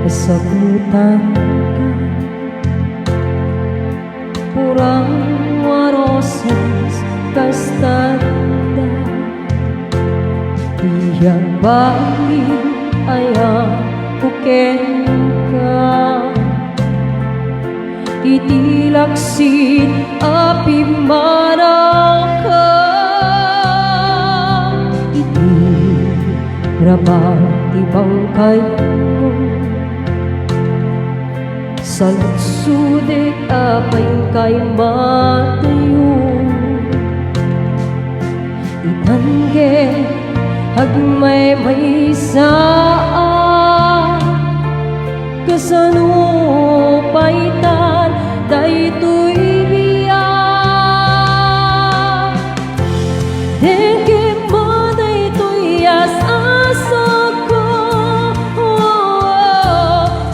kasagutan purang waroses kastanda tiyang bali ayang puken ka itilaksin api manaka iti rabang ibangkay mo sa lutsude apay kay matayo itangge hagmay may saan kasano paitan daytoy biyak dengke mo daytoy as-asa ko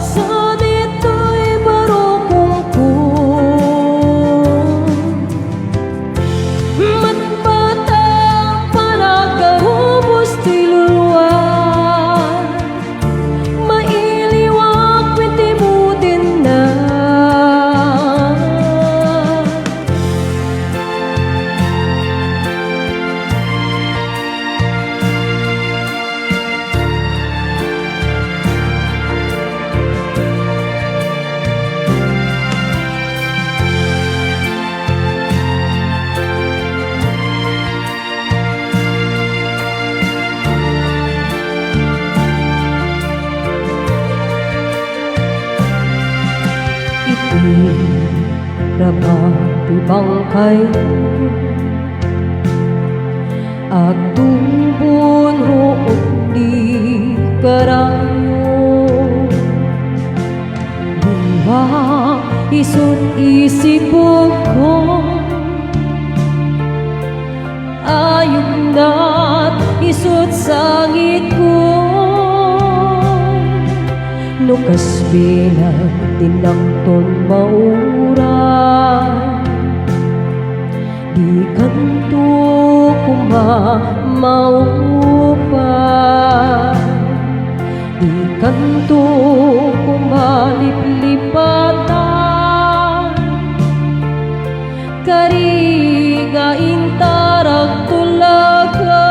sa ditoy barokong ko matbatang panagkarubos tiluluan mailiwak pintimutin na rapati bangkay at tumbon roon di karayo bunga isun isipog ko ayok na't isut sangit ko nukas bilang tinangton maura di kanto kumamaupa di kanto kumaliplipatan kariga intarag tulaga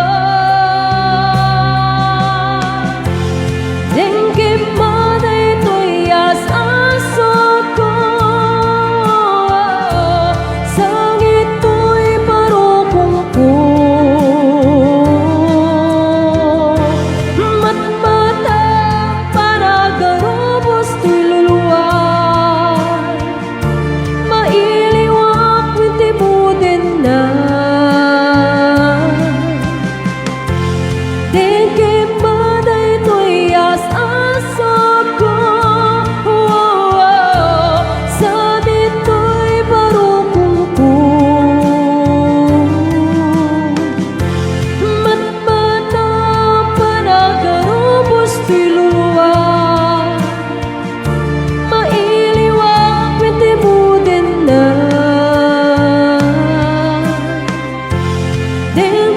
dengke then